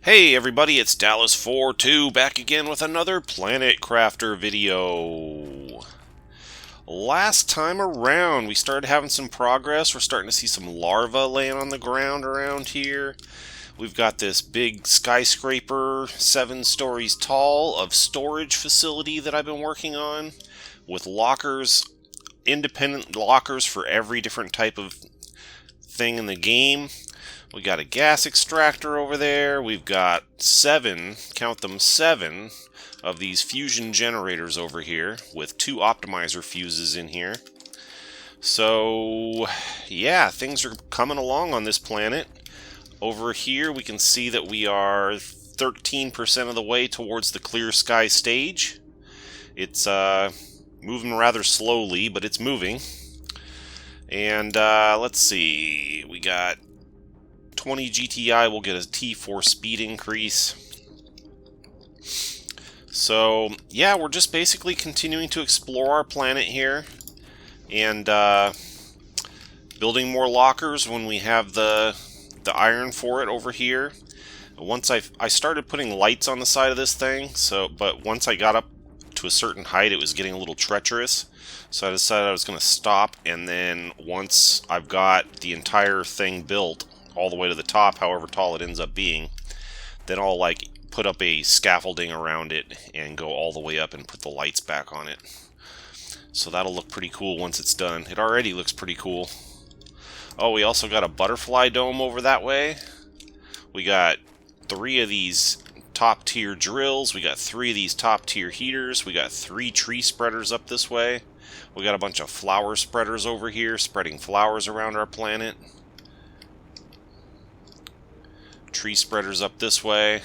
Hey everybody, it's DallasFourTwo back again with another Planet Crafter video. Last time around, we started having some progress. We're starting to see some larvae laying on the ground around here. We've got this big skyscraper, 7 stories tall, of storage facility that I've been working on with lockers, independent lockers for every different type of thing in the game. We got a gas extractor over there. We've got 7, count them 7, of these fusion generators over here with 2 optimizer fuses in here. So, yeah, things are coming along on this planet. Over here we can see that we are 13% of the way towards the clear sky stage. It's moving rather slowly, but it's moving. And let's see, we got 20 GTI will get a T4 speed increase. So, yeah, we're just basically continuing to explore our planet here and building more lockers when we have the iron for it over here. Once I started putting lights on the side of this thing, but once I got up to a certain height, it was getting a little treacherous. So I decided I was going to stop, and then once I've got the entire thing built all the way to the top, however tall it ends up being, then I'll like put up a scaffolding around it and go all the way up and put the lights back on it. So that'll look pretty cool once it's done. It already looks pretty cool. Oh, we also got a butterfly dome over that way. We got 3 of these top tier drills. We got 3 of these top tier heaters. We got 3 tree spreaders up this way. We got a bunch of flower spreaders over here spreading flowers around our planet. Tree spreaders up this way.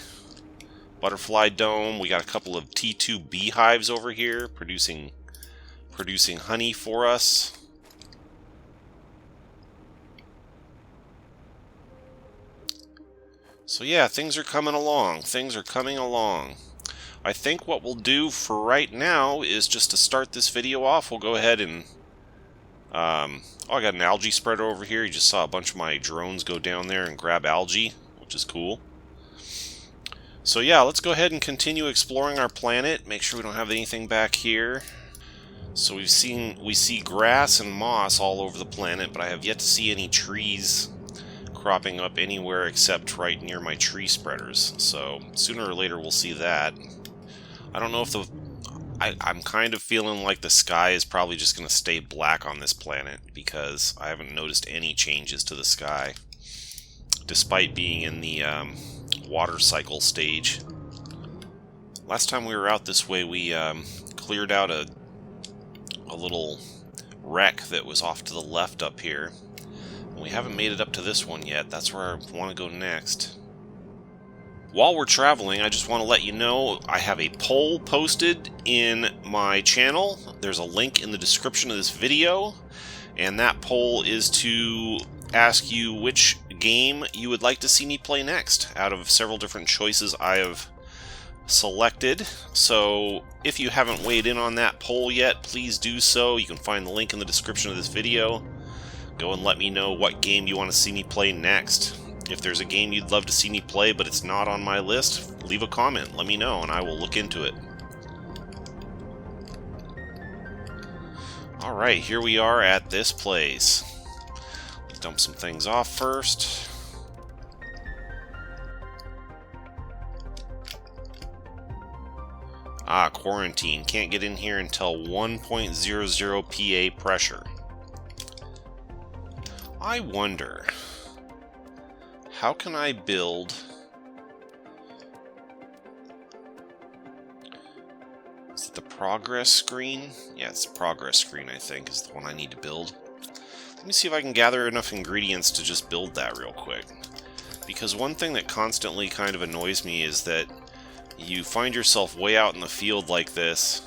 Butterfly dome. We got a couple of T2 beehives over here producing honey for us. So yeah, things are coming along. Things are coming along. I think what we'll do for right now is just to start this video off, we'll go ahead and oh, I got an algae spreader over here. You just saw a bunch of my drones go down there and grab algae, which is cool. So yeah, let's go ahead and continue exploring our planet. Make sure we don't have anything back here. So we see grass and moss all over the planet, but I have yet to see any trees cropping up anywhere except right near my tree spreaders. So sooner or later we'll see that. I don't know if I'm kind of feeling like the sky is probably just going to stay black on this planet because I haven't noticed any changes to the sky, despite being in the water cycle stage. Last time we were out this way, we cleared out a little wreck that was off to the left up here. We haven't made it up to this one yet. That's where I want to go next. While we're traveling, I just want to let you know I have a poll posted in my channel. There's a link in the description of this video, and that poll is to ask you which game you would like to see me play next out of several different choices I have selected. So if you haven't weighed in on that poll yet, please do so. You can find the link in the description of this video. Go and let me know what game you want to see me play next. If there's a game you'd love to see me play but it's not on my list, leave a comment, let me know, and I will look into it. Alright, here we are at this place. Let's dump some things off first. Ah, quarantine. Can't get in here until 1.00 PA pressure. I wonder, how can I build is it the progress screen? Yeah, it's the progress screen, I think, is the one I need to build. Let me see if I can gather enough ingredients to just build that real quick. Because one thing that constantly kind of annoys me is that you find yourself way out in the field like this,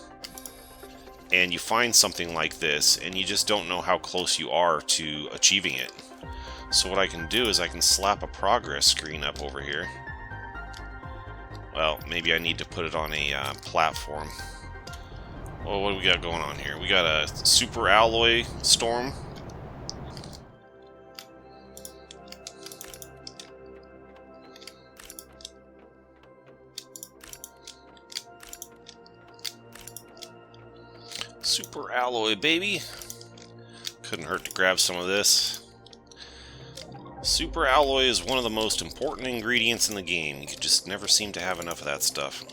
and you find something like this, and you just don't know how close you are to achieving it. So what I can do is I can slap a progress screen up over here. Well, maybe I need to put it on a platform. Well, what do we got going on here? We got a super alloy storm. Super alloy, baby. Couldn't hurt to grab some of this. Super alloy is one of the most important ingredients in the game. You could just never seem to have enough of that stuff.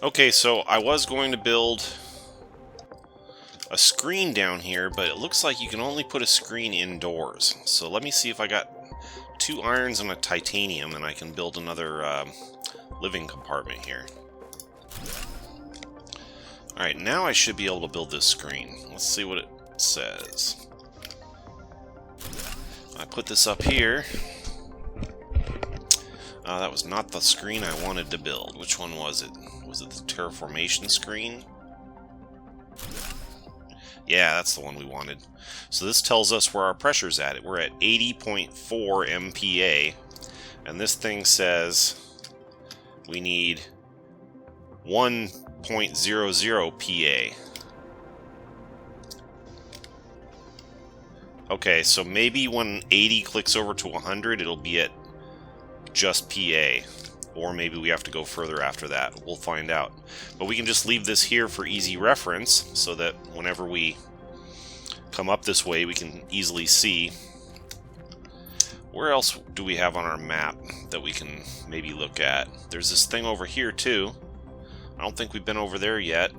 Okay, so I was going to build a screen down here, but it looks like you can only put a screen indoors. So let me see if I got 2 irons and a titanium, and I can build another living compartment here. Alright, now I should be able to build this screen. Let's see what it says. I put this up here. That was not the screen I wanted to build. Which one was it? Was it the terraformation screen? Yeah, that's the one we wanted. So this tells us where our pressure's at. We're at 80.4 MPa. And this thing says we need 1.00 PA. Okay, so maybe when 80 clicks over to 100, it'll be at just PA. Or maybe we have to go further after that. We'll find out. But we can just leave this here for easy reference, so that whenever we come up this way, we can easily see. Where else do we have on our map that we can maybe look at? There's this thing over here, too. I don't think we've been over there yet.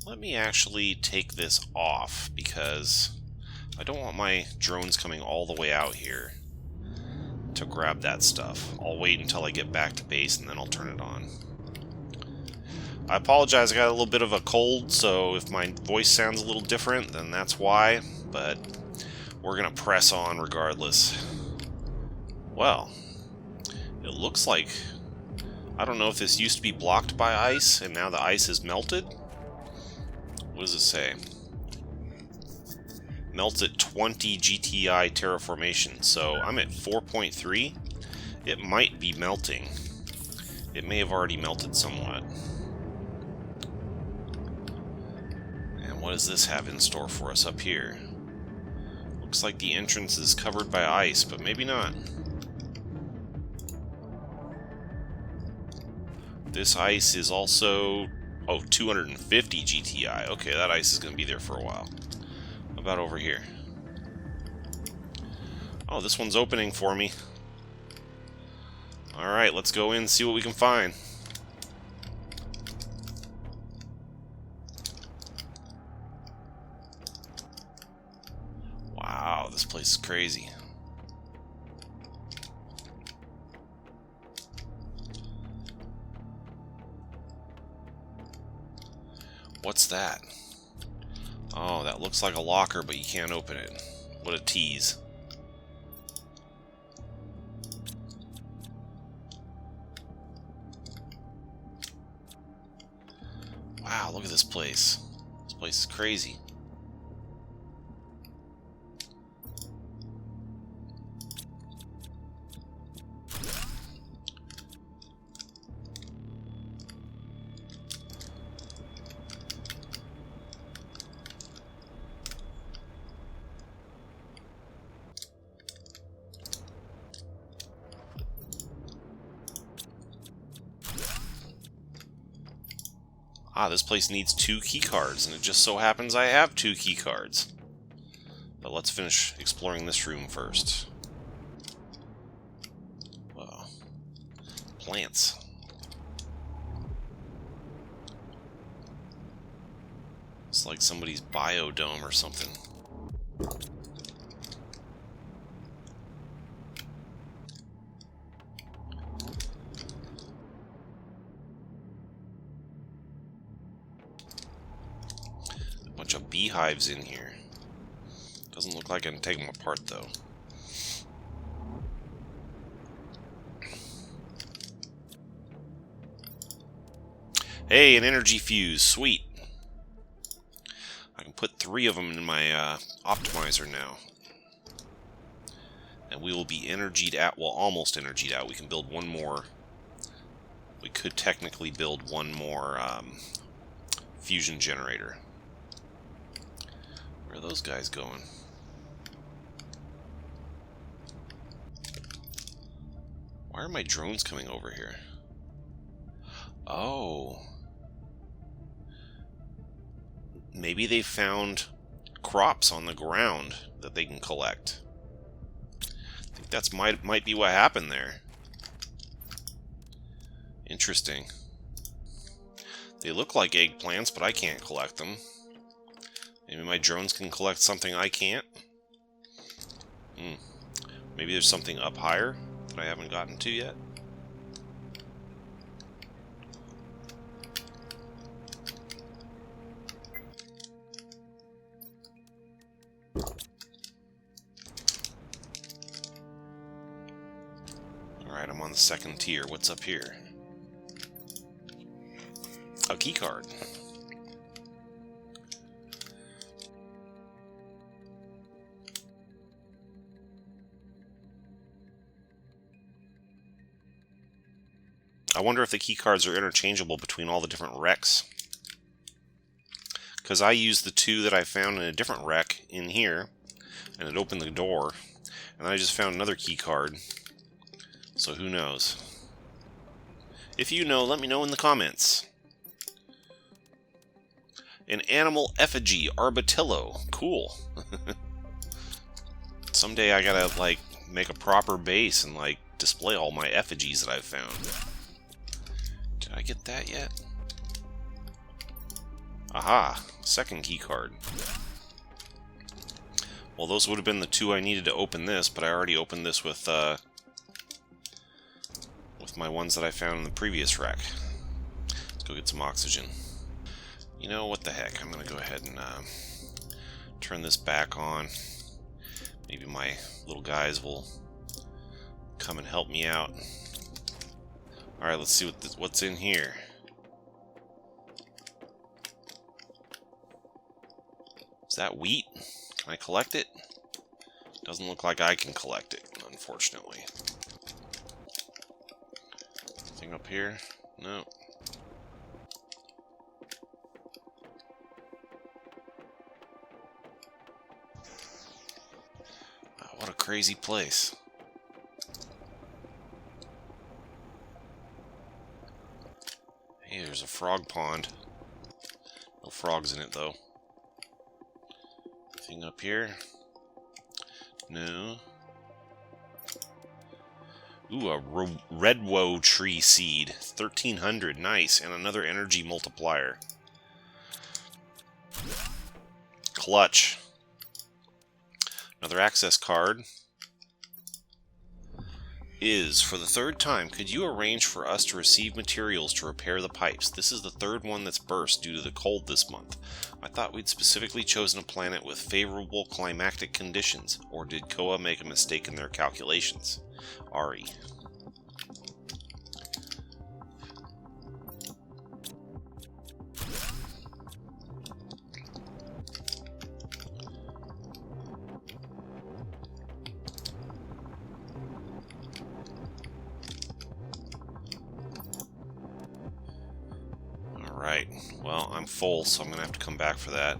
Let me actually take this off, because I don't want my drones coming all the way out here to grab that stuff. I'll wait until I get back to base and then I'll turn it on. I apologize, I got a little bit of a cold, so if my voice sounds a little different, then that's why, but we're gonna press on regardless. Well, it looks like, I don't know if this used to be blocked by ice and now the ice is melted. What does it say? Melts at 20 GTI terraformation, so I'm at 4.3. It might be melting. It may have already melted somewhat. And what does this have in store for us up here? Looks like the entrance is covered by ice, but maybe not. This ice is also, 250 GTI. Okay, that ice is going to be there for a while. About over here. Oh, this one's opening for me. Alright, let's go in and see what we can find. Wow, this place is crazy. What's that? Oh, that looks like a locker, but you can't open it. What a tease. Wow, look at this place. This place is crazy. Ah, this place needs 2 key cards, and it just so happens I have 2 key cards. But let's finish exploring this room first. Wow. Plants. It's like somebody's biodome or something. Bunch of beehives in here. Doesn't look like I can take them apart though. Hey, an energy fuse, sweet. I can put 3 of them in my optimizer now. And we will be energied out, well, almost energied out. We can build one more. We could technically build one more fusion generator. Where are those guys going? Why are my drones coming over here? Oh. maybe they found crops on the ground that they can collect. I think that's might be what happened there. Interesting. They look like eggplants, but I can't collect them. Maybe my drones can collect something I can't. Maybe there's something up higher that I haven't gotten to yet. Alright, I'm on the second tier. What's up here? A key card. I wonder if the key cards are interchangeable between all the different wrecks. Because I used the two that I found in a different wreck in here, and it opened the door, and then I just found another key card. So who knows? If you know, let me know in the comments. An animal effigy, Orbital. Cool. Someday I gotta, like, make a proper base and, like, display all my effigies that I've found. Did I get that yet? Aha! Second key card. Well, those would have been the two I needed to open this, but I already opened this with my ones that I found in the previous rack. Let's go get some oxygen. You know, what the heck? I'm going to go ahead and turn this back on. Maybe my little guys will come and help me out. Alright, let's see what's in here. Is that wheat? Can I collect it? Doesn't look like I can collect it, unfortunately. Anything up here? No. Wow, what a crazy place. Hey, there's a frog pond. No frogs in it, though. Anything up here? No. Ooh, a redwow tree seed. 1300, nice. And another energy multiplier. Clutch. Another access card. Is, for the third time, could you arrange for us to receive materials to repair the pipes? This is the third one that's burst due to the cold this month. I thought we'd specifically chosen a planet with favorable climatic conditions, or did Koa make a mistake in their calculations? Ari. Alright, well, I'm full, so I'm going to have to come back for that.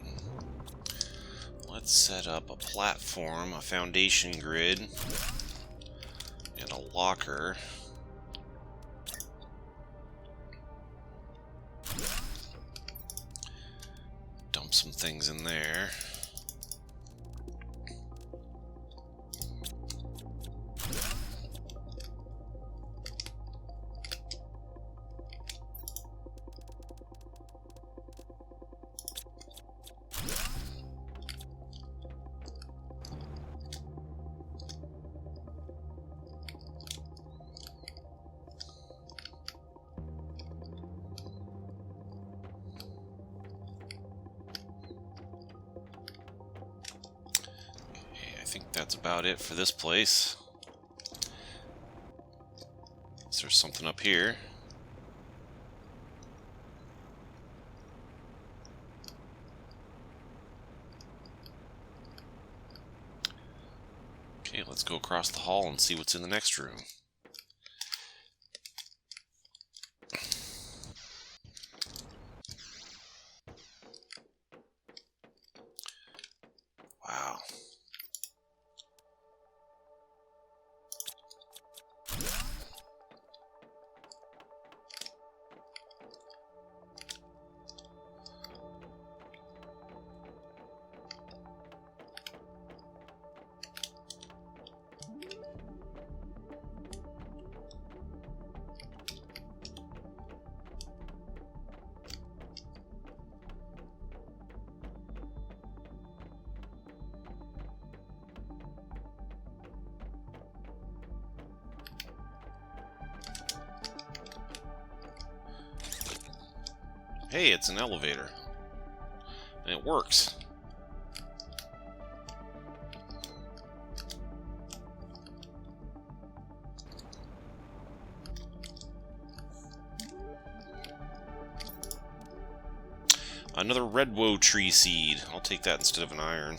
Let's set up a platform, a foundation grid, and a locker. Dump some things in there. I think that's about it for this place. Is there something up here? Okay, let's go across the hall and see what's in the next room. Wow. Hey, it's an elevator. And it works. Another redwood tree seed. I'll take that instead of an iron.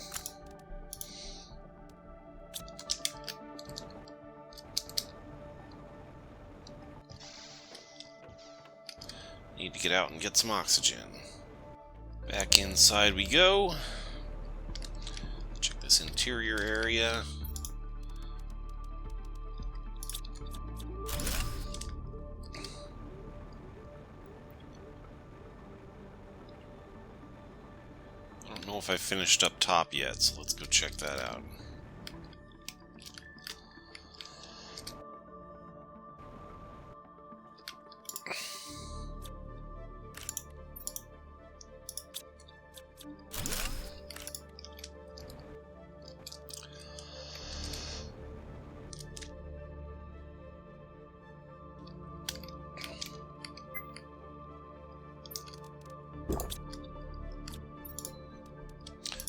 Need to get out and get some oxygen. Back inside we go. Check this interior area. I don't know if I finished up top yet, so let's go check that out.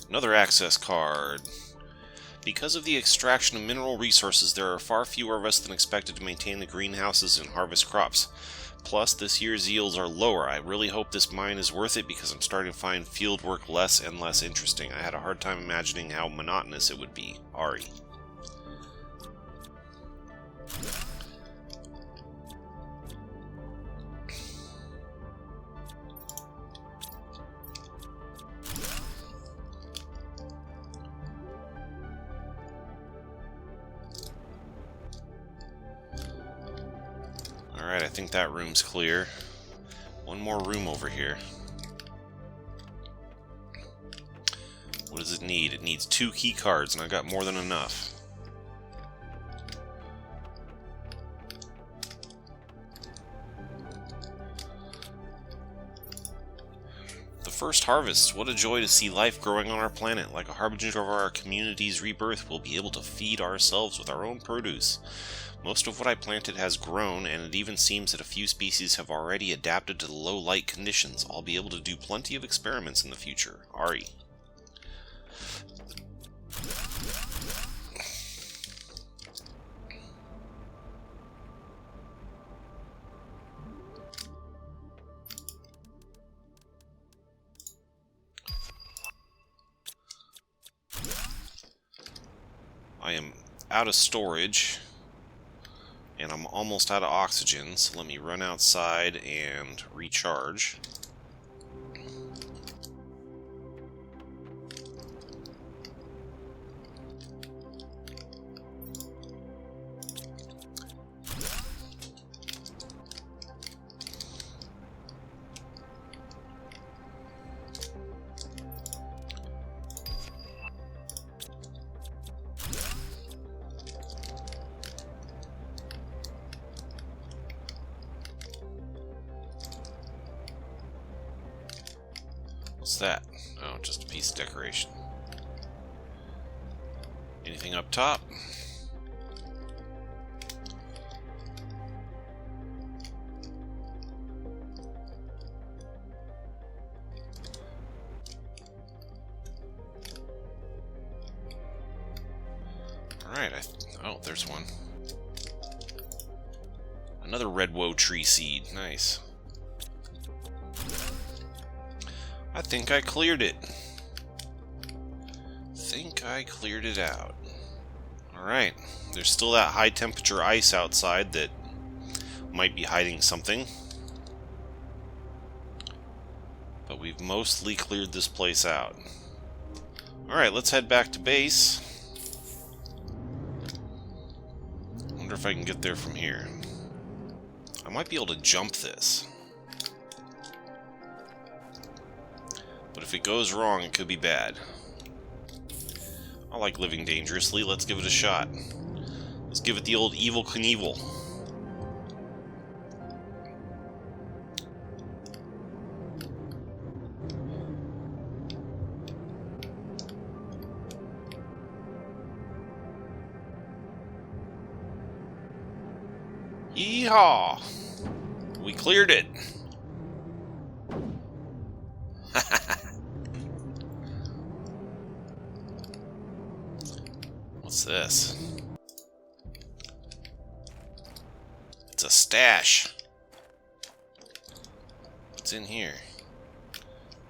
Another access card. Because of the extraction of mineral resources, there are far fewer of us than expected to maintain the greenhouses and harvest crops. Plus, this year's yields are lower. I really hope this mine is worth it because I'm starting to find field work less and less interesting. I had a hard time imagining how monotonous it would be. Ari. Alright, I think that room's clear. One more room over here. What does it need? It needs 2 key cards, and I got more than enough. The first harvest. What a joy to see life growing on our planet. Like a harbinger of our community's rebirth, we'll be able to feed ourselves with our own produce. Most of what I planted has grown, and it even seems that a few species have already adapted to the low light conditions. I'll be able to do plenty of experiments in the future. Ari. I am out of storage. And I'm almost out of oxygen, so let me run outside and recharge. What's that? Oh, just a piece of decoration. Anything up top? Alright, oh, there's one. Another redwood tree seed. Nice. I think I cleared it. I cleared it out. Alright. There's still that high temperature ice outside that might be hiding something. But we've mostly cleared this place out. Alright, let's head back to base. Wonder if I can get there from here. I might be able to jump this. But if it goes wrong, it could be bad. I like living dangerously. Let's give it a shot. Let's give it the old Evel Knievel. Yeehaw! We cleared it. What's this? It's a stash. What's in here?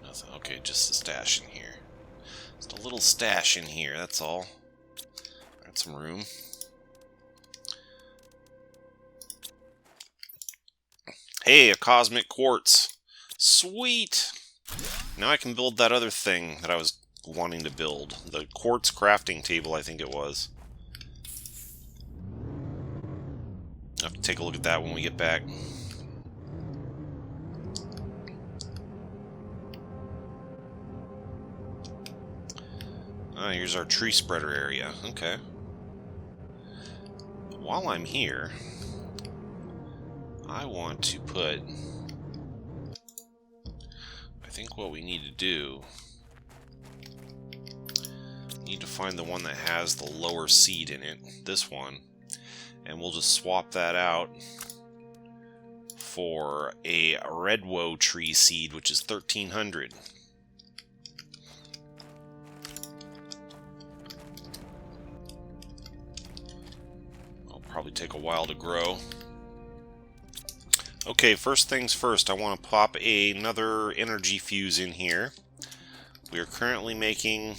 Nothing. Okay, just a stash in here. Just a little stash in here, that's all. Got some room. Hey, a cosmic quartz. Sweet! Now I can build that other thing that I was wanting to build. The quartz crafting table, I think it was. I'll have to take a look at that when we get back. Ah, here's our tree spreader area. Okay. While I'm here, I want to put... I think what we need to do... We need to find the one that has the lower seed in it. This one. And we'll just swap that out for a redwow tree seed, which is 1300. It'll probably take a while to grow. Okay, first things first, I want to pop another energy fuse in here. We are currently making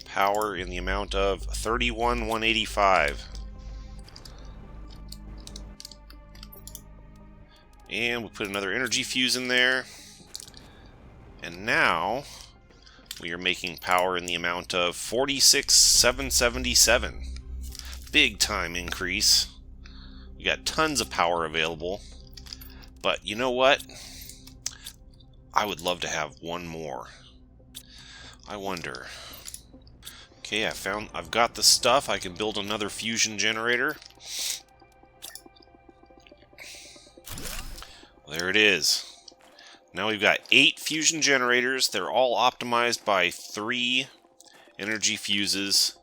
power in the amount of 31,185. And we put another energy fuse in there. And now we are making power in the amount of 46,777. Big time increase. We got tons of power available. But you know what? I would love to have one more. I wonder. Okay, I've got the stuff. I can build another fusion generator. There it is. Now we've got 8 fusion generators. They're all optimized by 3 energy fuses.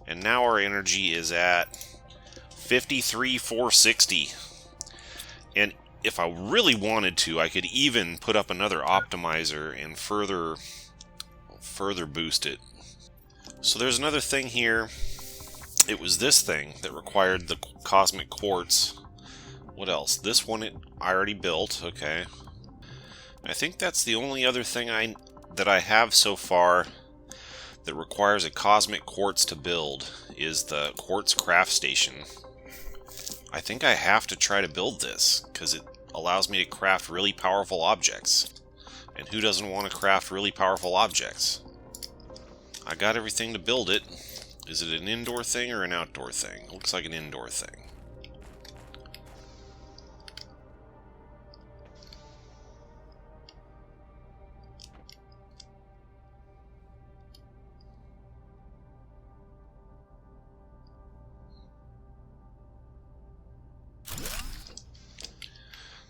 And now our energy is at 53,460. And if I really wanted to, I could even put up another optimizer and further boost it. So there's another thing here. It was this thing that required the cosmic quartz. What else? This one I already built. Okay. I think that's the only other thing that I have so far that requires a cosmic quartz to build is the quartz craft station. I think I have to try to build this because it allows me to craft really powerful objects. And who doesn't want to craft really powerful objects? I got everything to build it. Is it an indoor thing or an outdoor thing? Looks like an indoor thing.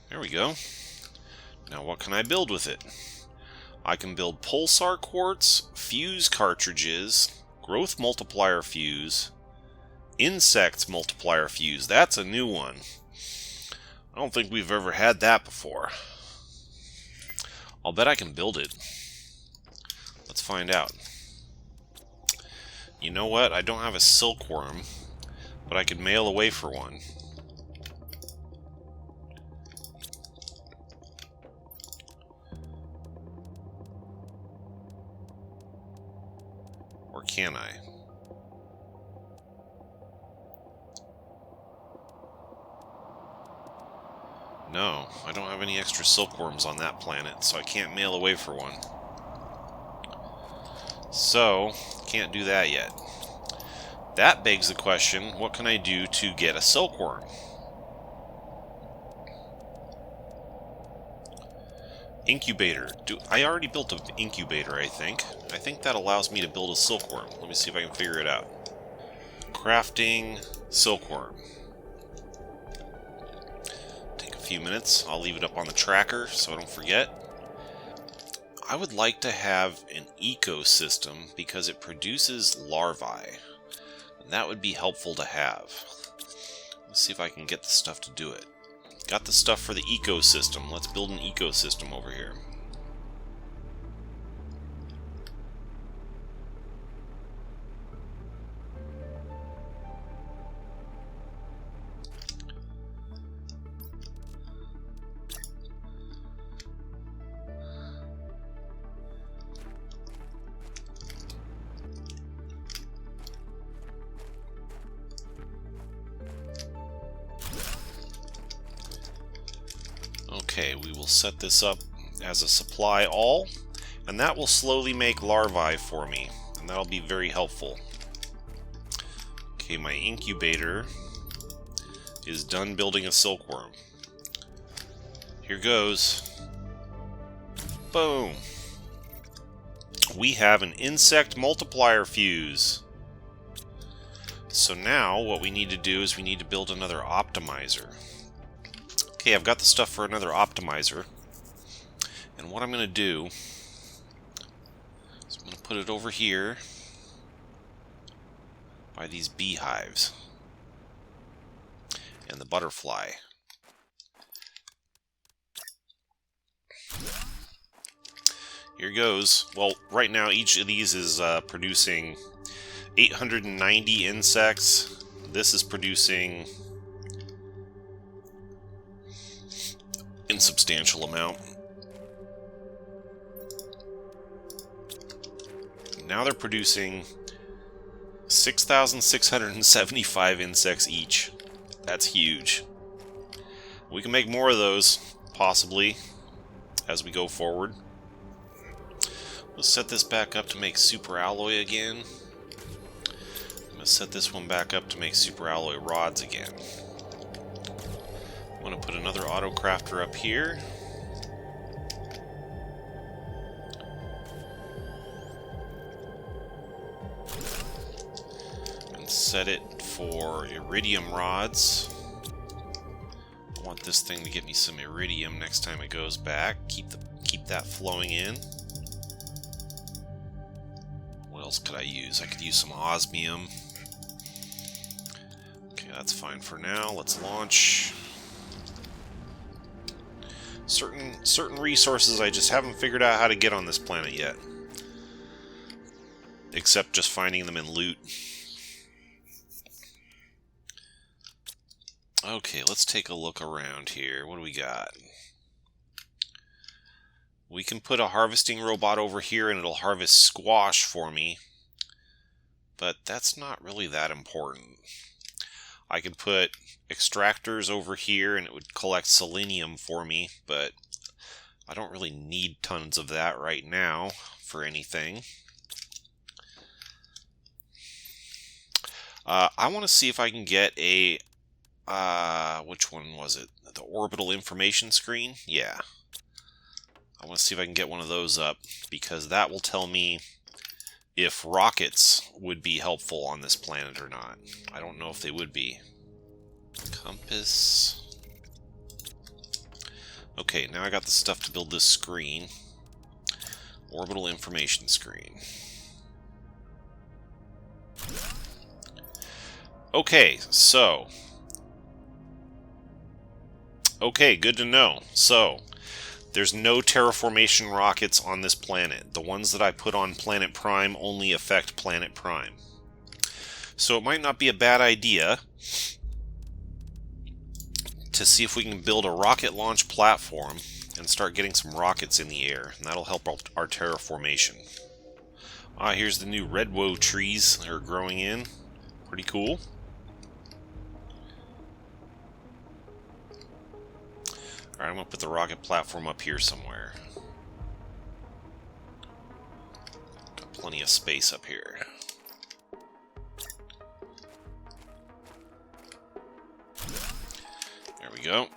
There we go. Now what can I build with it? I can build pulsar quartz, fuse cartridges, growth multiplier fuse, insects multiplier fuse. That's a new one. I don't think we've ever had that before. I'll bet I can build it. Let's find out. You know what? I don't have a silkworm, but I could mail away for one. Or can I? No, I don't have any extra silkworms on that planet, so I can't mail away for one. So, can't do that yet. That begs the question, what can I do to get a silkworm? Incubator. I already built an incubator, I think. I think that allows me to build a silkworm. Let me see if I can figure it out. Crafting silkworm. Take a few minutes. I'll leave it up on the tracker so I don't forget. I would like to have an ecosystem because it produces larvae. That would be helpful to have. Let's see if I can get the stuff to do it. Got the stuff for the ecosystem. Let's build an ecosystem over here. Okay, we will set this up as a supply all, and that will slowly make larvae for me, and that'll be very helpful. Okay, my incubator is done building a silkworm. Here goes. Boom! We have an insect multiplier fuse. So now what we need to do is we need to build another optimizer. Okay, I've got the stuff for another optimizer, and what I'm going to do is I'm going to put it over here by these beehives and the butterfly. Here goes. Well, right now each of these is producing 890 insects. This is producing insubstantial amount. Now they're producing 6,675 insects each. That's huge. We can make more of those, possibly, as we go forward. Let's set this back up to make super alloy again. I'm going to set this one back up to make super alloy rods again. I'm going to put another Autocrafter up here. And set it for iridium rods. I want this thing to get me some iridium next time it goes back. Keep that flowing in. What else could I use? I could use some osmium. Okay, that's fine for now. Let's launch. Certain resources I just haven't figured out how to get on this planet yet. Except just finding them in loot. Okay, let's take a look around here. What do we got? We can put a harvesting robot over here and it'll harvest squash for me. But that's not really that important. I could put extractors over here and it would collect selenium for me, but I don't really need tons of that right now for anything. I want to see if I can get a which one was it? The orbital information screen? Yeah. I want to see if I can get one of those up, because that will tell me if rockets would be helpful on this planet or not. I don't know if they would be. Compass. Okay, now I got the stuff to build this screen. Orbital information screen. Okay, so. Okay, good to know. So, there's no terraformation rockets on this planet. The ones that I put on Planet Prime only affect Planet Prime. So it might not be a bad idea to see if we can build a rocket launch platform and start getting some rockets in the air, and that'll help our terraformation. Here's the new redwood trees that are growing in. Pretty cool. Alright, I'm going to put the rocket platform up here somewhere. Got plenty of space up here. There we go.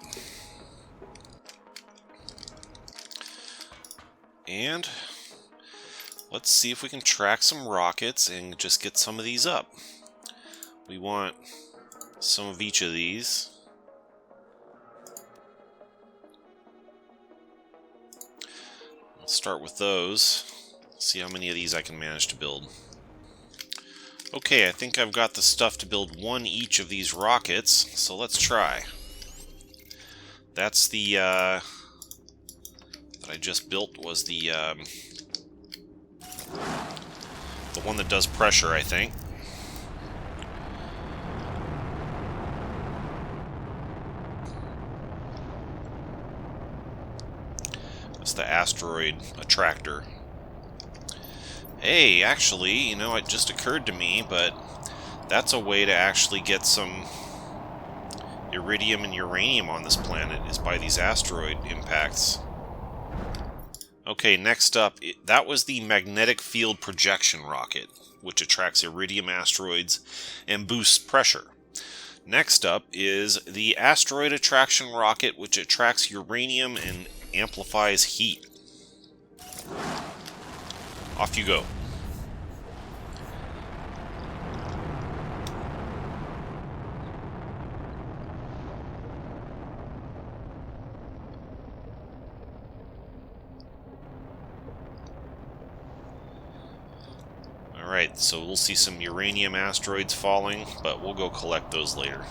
And let's see if we can track some rockets and just get some of these up. We want some of each of these. I'll start with those. See how many of these I can manage to build. Okay, I think I've got the stuff to build one each of these rockets, so let's try. That's the that I just built was the one that does pressure, I think. It's the asteroid attractor. Hey, actually, you know, it just occurred to me, but that's a way to actually get some iridium and uranium on this planet, is by these asteroid impacts. Okay, next up, that was the magnetic field projection rocket, which attracts iridium asteroids and boosts pressure. Next up is the asteroid attraction rocket, which attracts uranium and amplifies heat. Off you go. Alright, so we'll see some uranium asteroids falling, but we'll go collect those later.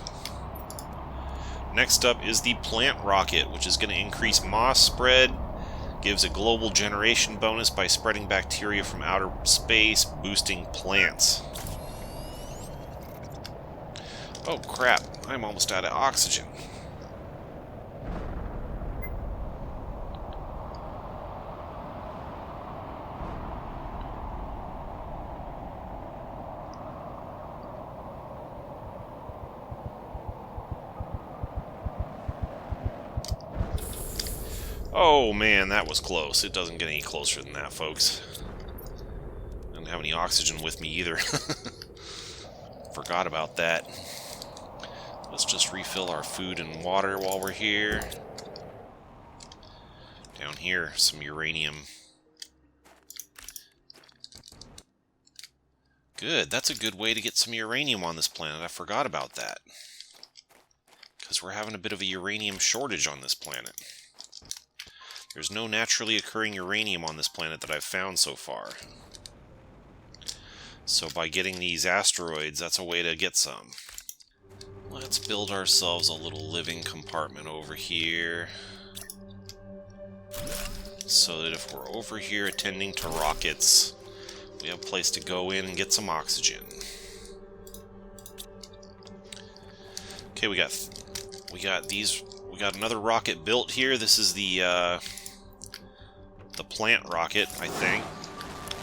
Next up is the plant rocket, which is going to increase moss spread, gives a global generation bonus by spreading bacteria from outer space, boosting plants. Oh crap, I'm almost out of oxygen. Oh man, that was close. It doesn't get any closer than that, folks. I don't have any oxygen with me either. Forgot about that. Let's just refill our food and water while we're here. Down here, some uranium. Good, that's a good way to get some uranium on this planet. I forgot about that. Because we're having a bit of a uranium shortage on this planet. There's no naturally occurring uranium on this planet that I've found so far. So by getting these asteroids, that's a way to get some. Let's build ourselves a little living compartment over here. So that if we're over here attending to rockets, we have a place to go in and get some oxygen. Okay, we got another rocket built here. This is the plant rocket, I think.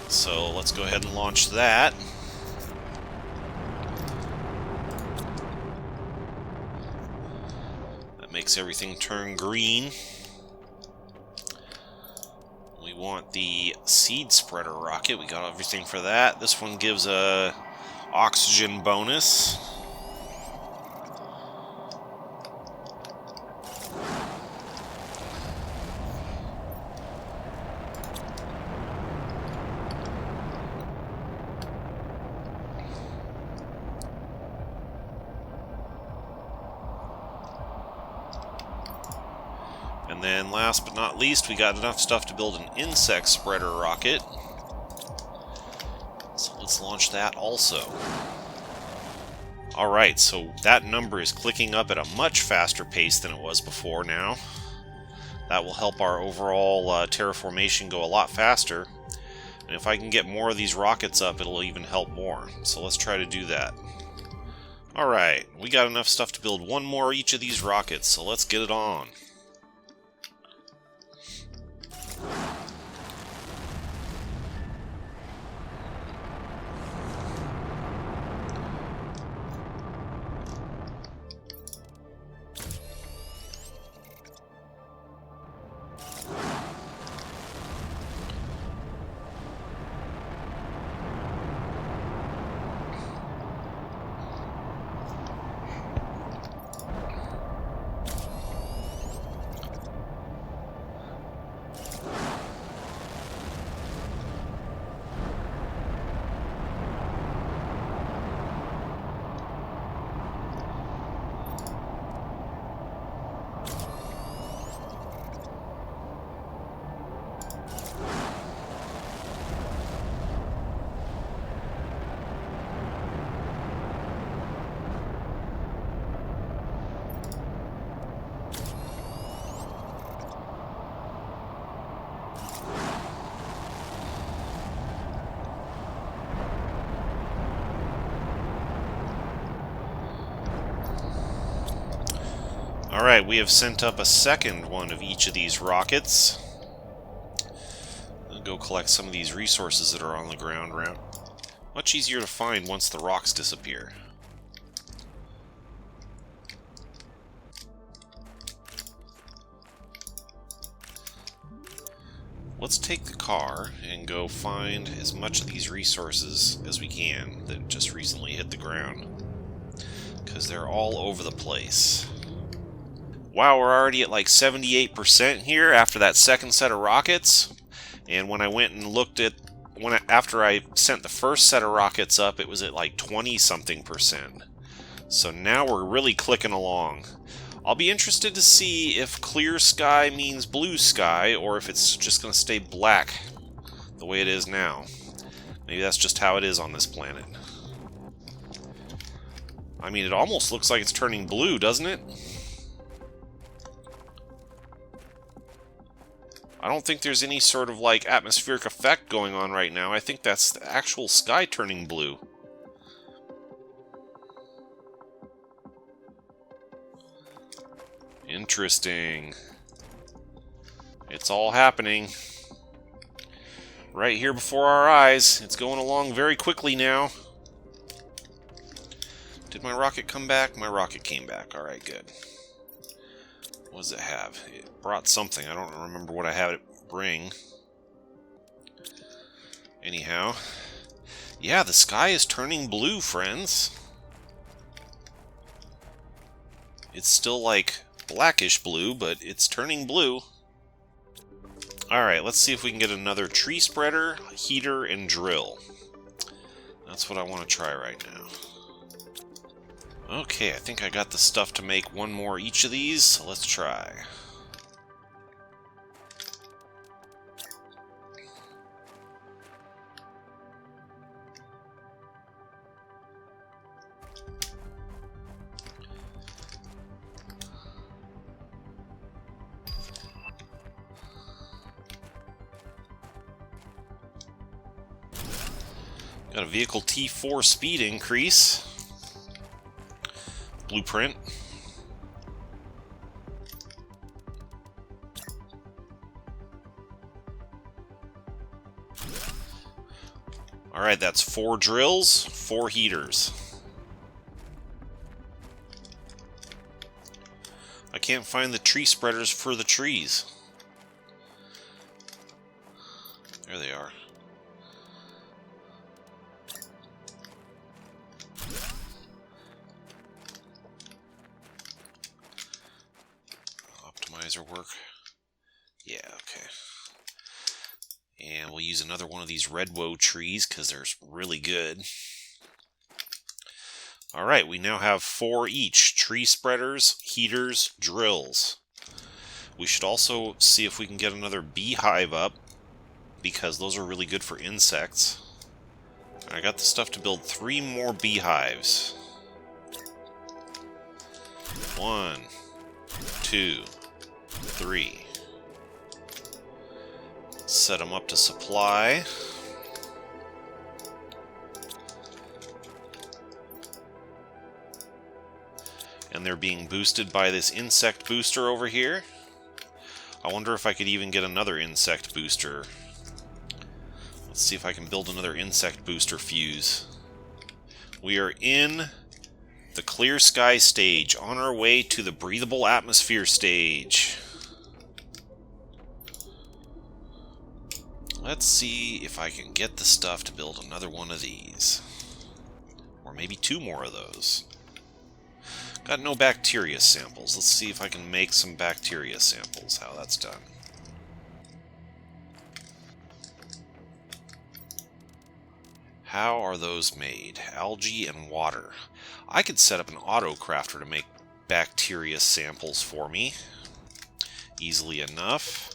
So let's go ahead and launch that. That makes everything turn green. We want the seed spreader rocket. We got everything for that. This one gives a oxygen bonus. And then last but not least, we got enough stuff to build an insect spreader rocket. So let's launch that also. Alright, so that number is clicking up at a much faster pace than it was before now. That will help our overall terraformation go a lot faster. And if I can get more of these rockets up, it'll even help more. So let's try to do that. Alright, we got enough stuff to build one more each of these rockets, so let's get it on. Alright, we have sent up a second one of each of these rockets. I'll go collect some of these resources that are on the ground around. Much easier to find once the rocks disappear. Let's take the car and go find as much of these resources as we can that just recently hit the ground, because they're all over the place. Wow, we're already at like 78% here after that second set of rockets. And when I went and looked at, after I sent the first set of rockets up, it was at like 20-something%. So now we're really clicking along. I'll be interested to see if clear sky means blue sky, or if it's just going to stay black the way it is now. Maybe that's just how it is on this planet. I mean, it almost looks like it's turning blue, doesn't it? I don't think there's any sort of like atmospheric effect going on right now. I think that's the actual sky turning blue. Interesting. It's all happening right here before our eyes. It's going along very quickly now. Did my rocket come back? My rocket came back. Alright, good. What does it have? It brought something. I don't remember what I had it bring. Anyhow. Yeah, the sky is turning blue, friends. It's still like blackish blue, but it's turning blue. Alright, let's see if we can get another tree spreader, heater, and drill. That's what I want to try right now. Okay, I think I got the stuff to make one more each of these, so let's try. Got a vehicle T4 speed increase. Blueprint. Alright, that's 4 drills, 4 heaters. I can't find the tree spreaders for the trees. There they are. Optimizer work. Yeah, okay. And we'll use another one of these redwood trees because they're really good. Alright, we now have 4 each. Tree spreaders, heaters, drills. We should also see if we can get another beehive up, because those are really good for insects. I got the stuff to build 3 more beehives. 1, 2, 3. Set them up to supply. And they're being boosted by this insect booster over here. I wonder if I could even get another insect booster. Let's see if I can build another insect booster fuse. We are in the clear sky stage, on our way to the breathable atmosphere stage. Let's see if I can get the stuff to build another one of these. Or maybe 2 more of those. Got no bacteria samples. Let's see if I can make some bacteria samples, how that's done. How are those made? Algae and water. I could set up an Autocrafter to make bacteria samples for me. Easily enough.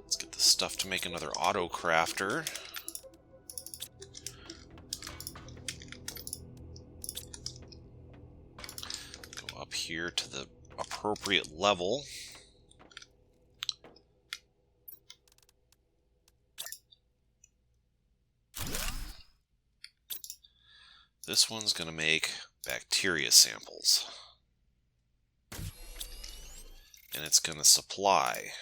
Let's get the stuff to make another Autocrafter. Go up here to the appropriate level. This one's going to make bacteria samples. And it's going to supply.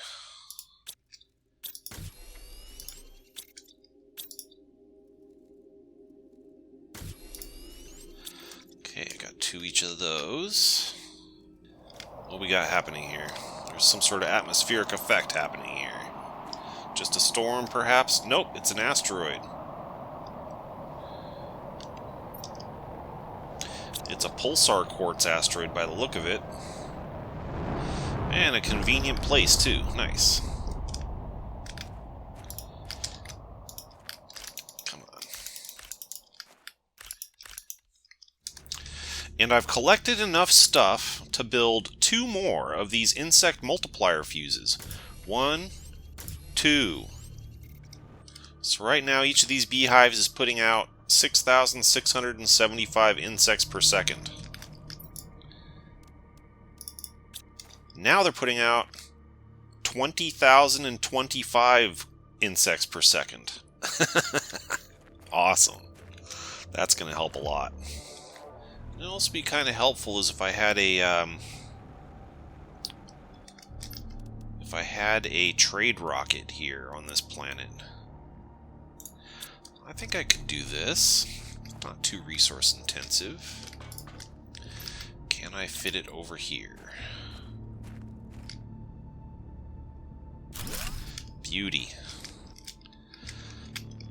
Okay, I got 2 each of those. What we got happening here? There's some sort of atmospheric effect happening here. Just a storm, perhaps? Nope, it's an asteroid. It's a pulsar quartz asteroid by the look of it. And a convenient place, too. Nice. Come on. And I've collected enough stuff to build 2 more of these insect multiplier fuses. 1, 2. So right now each of these beehives is putting out 6,675 insects per second. Now they're putting out 20,025 insects per second. Awesome. That's going to help a lot. It'd also be kind of helpful is if I had a trade rocket here on this planet. I think I could do this. Not too resource intensive. Can I fit it over here? Beauty.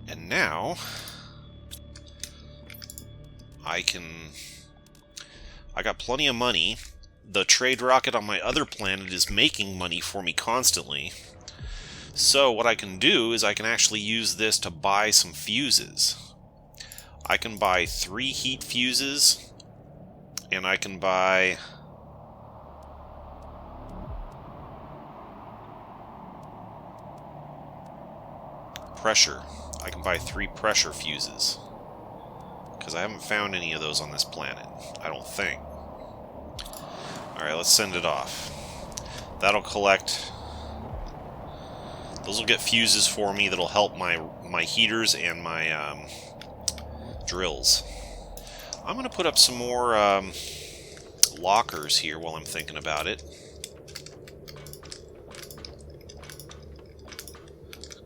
And now I got plenty of money. The trade rocket on my other planet is making money for me constantly. So what I can do is I can actually use this to buy some fuses. I can buy 3 heat fuses, and I can buy pressure. I can buy 3 pressure fuses. Because I haven't found any of those on this planet. I don't think. Alright, let's send it off. That'll collect... Those will get fuses for me that'll help my heaters and my drills. I'm going to put up some more lockers here while I'm thinking about it.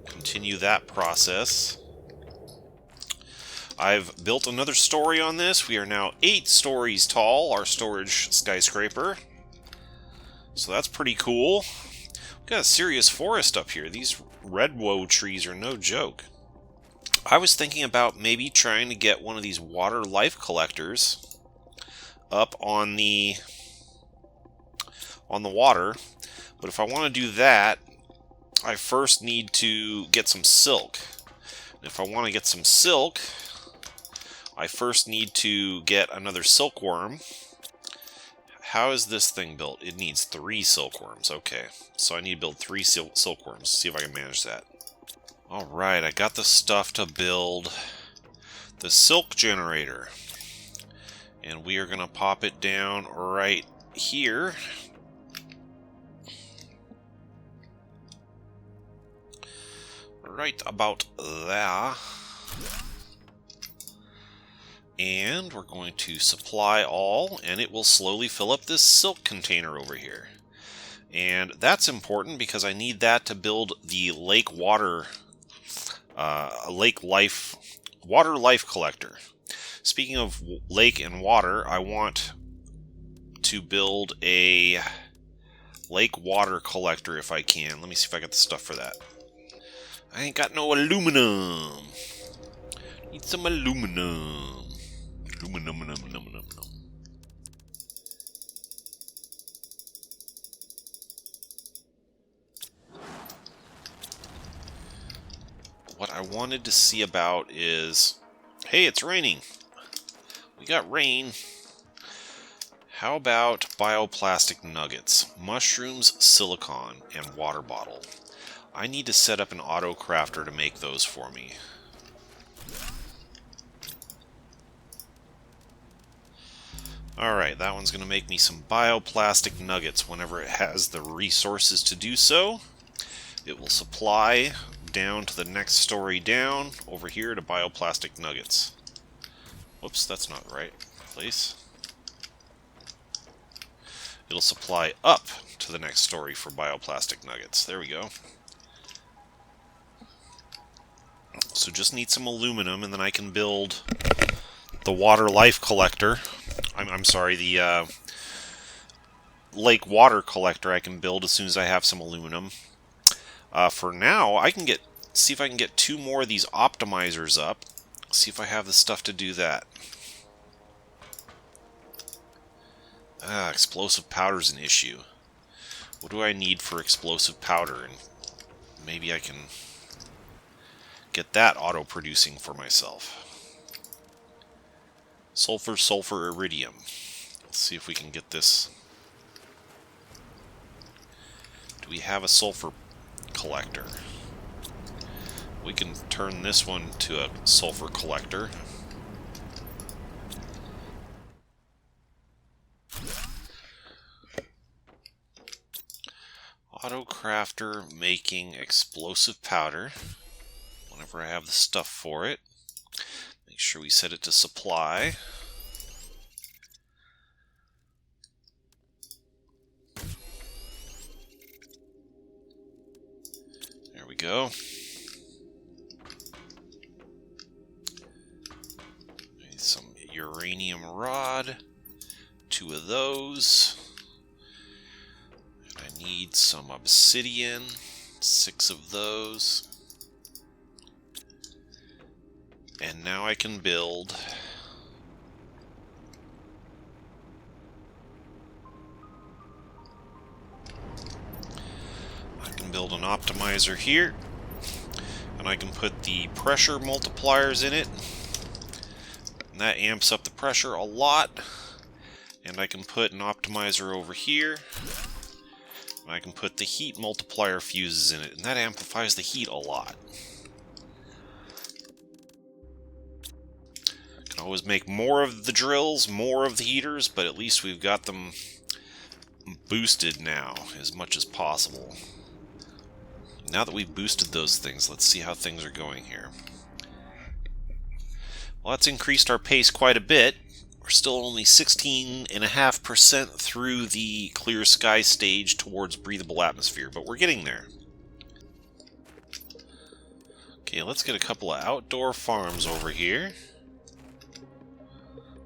Continue that process. I've built another story on this. We are now 8 stories tall, our storage skyscraper. So that's pretty cool. We've got a serious forest up here. These redwood trees are no joke. I was thinking about maybe trying to get one of these water life collectors up on the water. But if I want to do that, I first need to get some silk. And if I want to get some silk, I first need to get another silkworm. How is this thing built? It needs 3 silkworms. Okay, so I need to build 3 silkworms. See if I can manage that. Alright, I got the stuff to build the silk generator. And we are going to pop it down right here. Right about there. And we're going to supply all, and it will slowly fill up this silk container over here. And that's important because I need that to build the water life collector. Speaking of lake and water, I want to build a lake water collector if I can. Let me see if I got the stuff for that. I ain't got no aluminum. Need some aluminum. Aluminum. What I wanted to see about is... Hey, it's raining. We got rain. How about bioplastic nuggets, mushrooms, silicon, and water bottle? I need to set up an Autocrafter to make those for me. Alright, that one's going to make me some bioplastic nuggets whenever it has the resources to do so. It will supply down to the next story down, over here to bioplastic nuggets. Whoops, that's not the right place. It'll supply up to to the next story for bioplastic nuggets. There we go. So just need some aluminum, and then I can build the water life collector. I'm sorry, the lake water collector I can build as soon as I have some aluminum. For now, I can see if I can get 2 more of these optimizers up. See if I have the stuff to do that. Explosive powder's an issue. What do I need for explosive powder? And maybe I can get that auto-producing for myself. Sulfur, sulfur, iridium. Let's see if we can get this. Do we have a sulfur collector? We can turn this one to a sulfur collector. Autocrafter making explosive powder. Whenever I have the stuff for it, make sure we set it to supply. There we go. Need some uranium rod, 2 of those. And I need some obsidian, 6 of those. And now I can build an optimizer here, and I can put the pressure multipliers in it, and that amps up the pressure a lot. And I can put an optimizer over here, and I can put the heat multiplier fuses in it, and that amplifies the heat a lot. Can always make more of the drills, more of the heaters, but at least we've got them boosted now as much as possible. Now that we've boosted those things, let's see how things are going here. Well, that's increased our pace quite a bit. We're still only 16.5% through the clear sky stage towards breathable atmosphere, but we're getting there. Okay, let's get a couple of outdoor farms over here.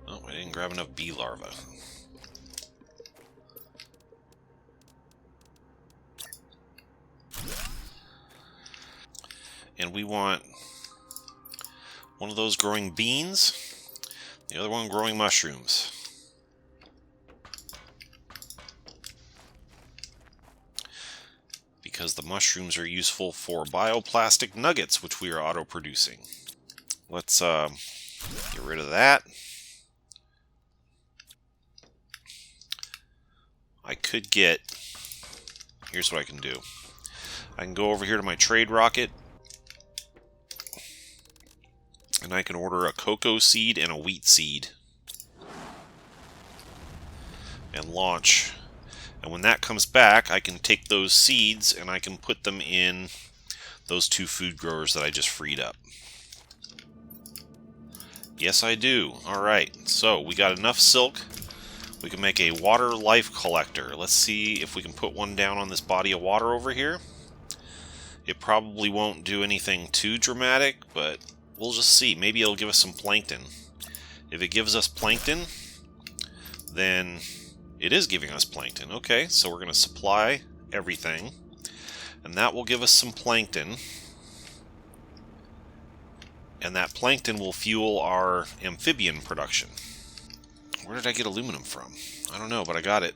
Oh, I didn't grab enough bee larvae. And we want one of those growing beans, the other one growing mushrooms. Because the mushrooms are useful for bioplastic nuggets, which we are auto-producing. Let's get rid of that. I could get... Here's what I can do. I can go over here to my trade rocket, and I can order a cocoa seed and a wheat seed and launch. And when that comes back, I can take those seeds and I can put them in those 2 food growers that I just freed up. Yes, I do. Alright, so we got enough silk. We can make a water life collector. Let's see if we can put one down on this body of water over here. It probably won't do anything too dramatic, but we'll just see. Maybe it'll give us some plankton. If it gives us plankton, then it is giving us plankton. Okay, so we're going to supply everything, and that will give us some plankton. And that plankton will fuel our amphibian production. Where did I get aluminum from? I don't know, but I got it.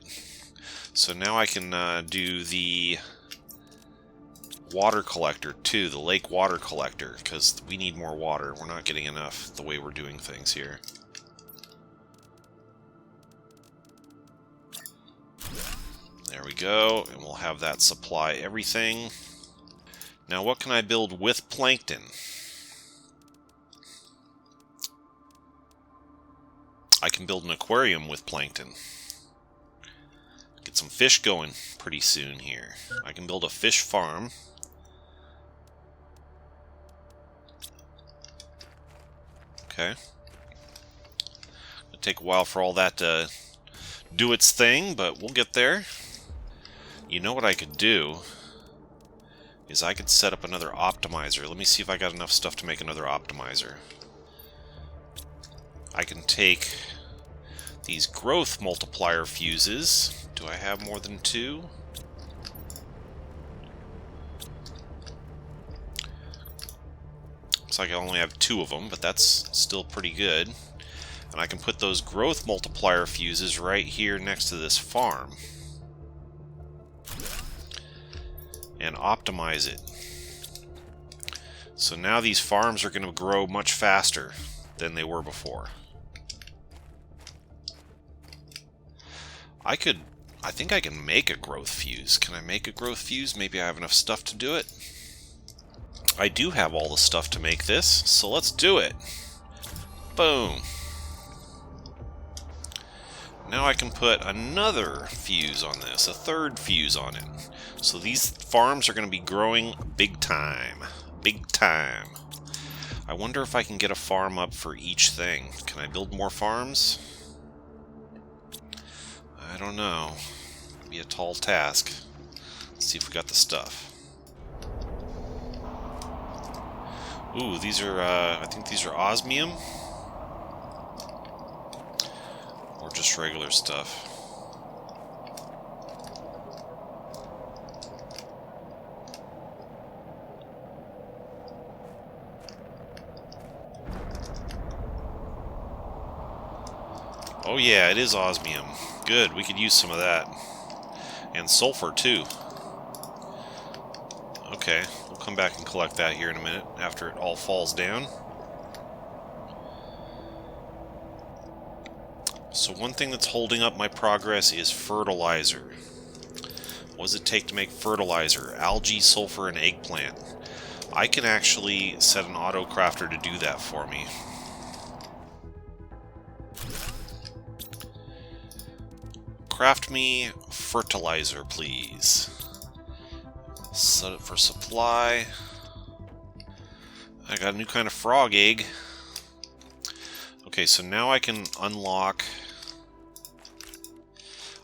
So now I can do the water collector too, the lake water collector, because we need more water. We're not getting enough the way we're doing things here. There we go, and we'll have that supply everything. Now what can I build with plankton? I can build an aquarium with plankton. Get some fish going pretty soon here. I can build a fish farm. Okay. It'll take a while for all that to do its thing, but we'll get there. You know what I could do is I could set up another optimizer. Let me see if I got enough stuff to make another optimizer. I can take these growth multiplier fuses. Do I have more than 2? Looks like I only have 2 of them, but that's still pretty good. And I can put those growth multiplier fuses right here next to this farm. And optimize it. So now these farms are going to grow much faster than they were before. I think I can make a growth fuse. Can I make a growth fuse? Maybe I have enough stuff to do it. I do have all the stuff to make this, so let's do it. Boom. Now I can put another fuse on this, a third fuse on it. So these farms are going to be growing big time. Big time. I wonder if I can get a farm up for each thing. Can I build more farms? I don't know. It'd be a tall task. Let's see if we got the stuff. Ooh, these are, I think these are osmium. Or just regular stuff. Oh yeah, it is osmium. Good, we could use some of that. And sulfur too. Okay, we'll come back and collect that here in a minute after it all falls down. So one thing that's holding up my progress is fertilizer. What does it take to make fertilizer? Algae, sulfur, and eggplant. I can actually set an Autocrafter to do that for me. Craft me fertilizer, please. Set it for supply. I got a new kind of frog egg. Okay, so now I can unlock...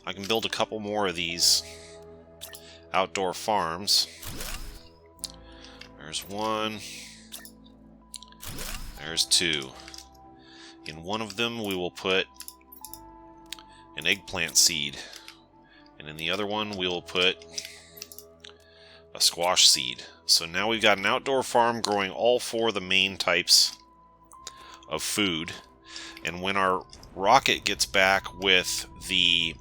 I can build a couple more of these outdoor farms. There's 1. There's 2. In one of them we will put an eggplant seed. And in the other one we will put a squash seed. So now we've got an outdoor farm growing all 4 of the main types of food. And when our rocket gets back with the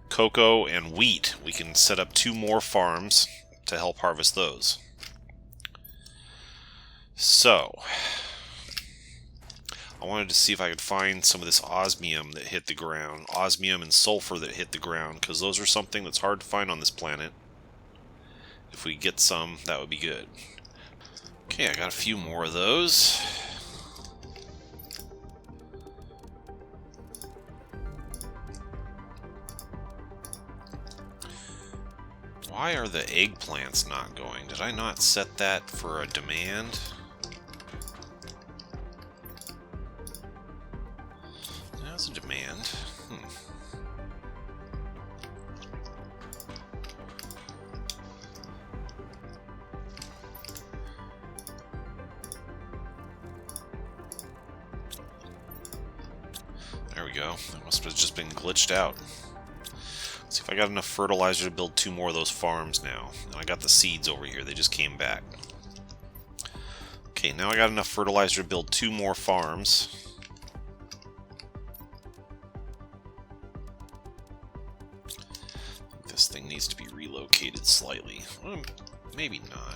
cocoa and wheat, we can set up 2 more farms to help harvest those. So, I wanted to see if I could find some of this osmium that hit the ground. Osmium and sulfur that hit the ground, because those are something that's hard to find on this planet. If we get some, that would be good. Okay, I got a few more of those. Why are the eggplants not going? Did I not set that for a demand? That's a demand. There we go. That must have just been glitched out. Let's see if I got enough fertilizer to build 2 more of those farms now. And I got the seeds over here. They just came back. Okay, now I got enough fertilizer to build 2 more farms. This thing needs to be relocated slightly. Well, maybe not.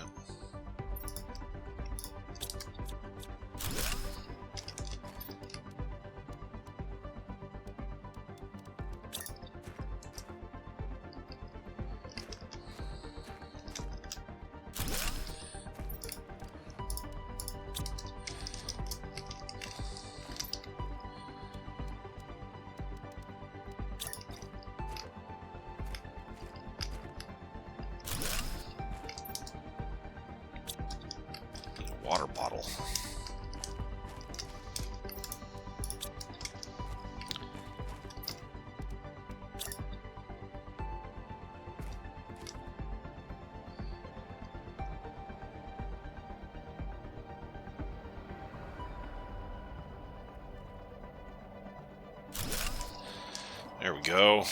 go.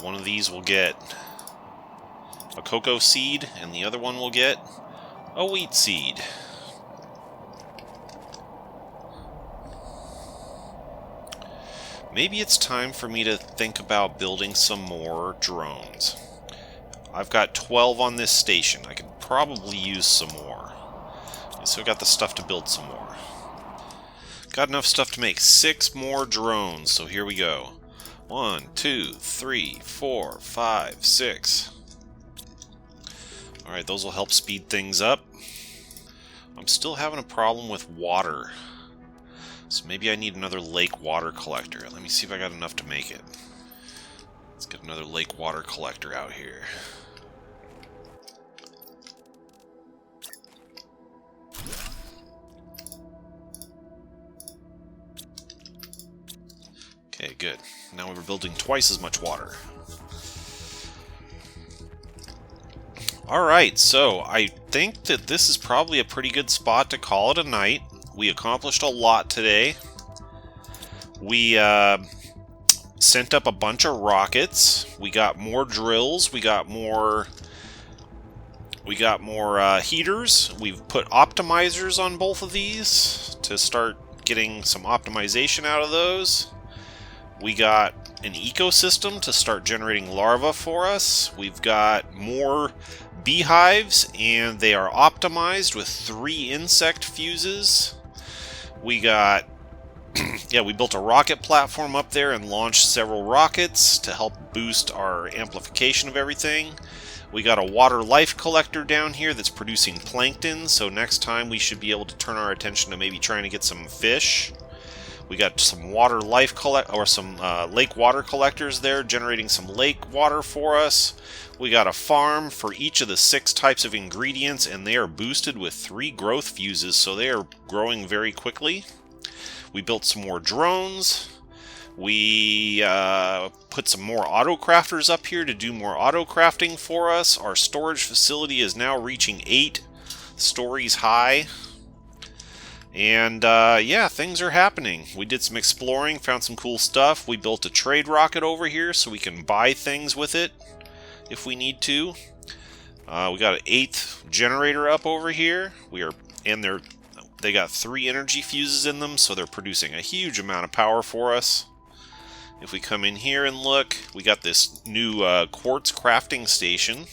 One of these will get a cocoa seed, and the other one will get a wheat seed. Maybe it's time for me to think about building some more drones. I've got 12 on this station. I could probably use some more. So I got the stuff to build some more. Got enough stuff to make 6 more drones, so here we go. 1, 2, 3, 4, 5, 6. Alright, those will help speed things up. I'm still having a problem with water. So maybe I need another lake water collector. Let me see if I got enough to make it. Let's get another lake water collector out here. Okay, good. Now we're building twice as much water. Alright, so I think that this is probably a pretty good spot to call it a night. We accomplished a lot today. We sent up a bunch of rockets. We got more drills. We got more heaters. We've put optimizers on both of these to start getting some optimization out of those. We got an ecosystem to start generating larvae for us. We've got more beehives, and they are optimized with 3 insect fuses. We got, yeah, we built a rocket platform up there and launched several rockets to help boost our amplification of everything. We got a water life collector down here that's producing plankton, so next time we should be able to turn our attention to maybe trying to get some fish. We got some water life some lake water collectors there generating some lake water for us. We got a farm for each of the 6 types of ingredients, and they are boosted with 3 growth fuses, so they are growing very quickly. We built some more drones. We put some more Autocrafters up here to do more auto-crafting for us. Our storage facility is now reaching 8 stories high. And yeah, things are happening. We did some exploring, found some cool stuff. We built a trade rocket over here so we can buy things with it if we need to. We got an 8th generator up over here. They got 3 energy fuses in them, so they're producing a huge amount of power for us. If we come in here and look, we got this new Quartz crafting station,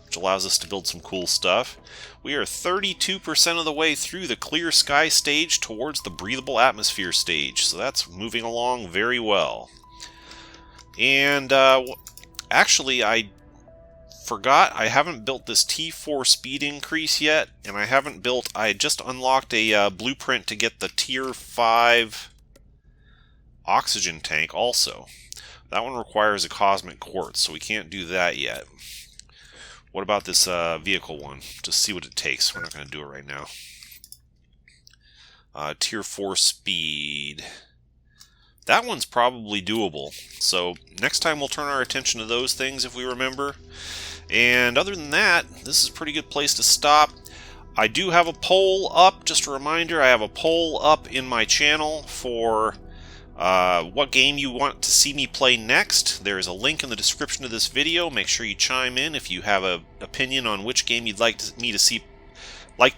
which allows us to build some cool stuff. We are 32% of the way through the clear sky stage towards the breathable atmosphere stage, so that's moving along very well. And actually, I forgot I haven't built this T4 speed increase yet, and I just unlocked a blueprint to get the tier 5 oxygen tank also. That one requires a cosmic quartz, so we can't do that yet. What about this vehicle one? Just see what it takes. We're not going to do it right now. Tier 4 speed. That one's probably doable. So next time we'll turn our attention to those things if we remember. And other than that, this is a pretty good place to stop. I do have a poll up. Just a reminder, I have a poll up in my channel for what game you want to see me play next. There is a link in the description of this video. Make sure you chime in if you have an opinion on which game you'd like to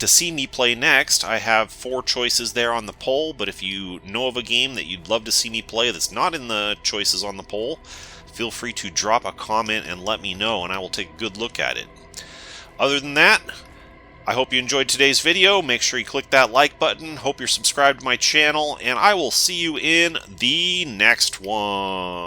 see me play next. I have 4 choices there on the poll, but if you know of a game that you'd love to see me play that's not in the choices on the poll, feel free to drop a comment and let me know, and I will take a good look at it. Other than that, I hope you enjoyed today's video. Make sure you click that like button. Hope you're subscribed to my channel, and I will see you in the next one.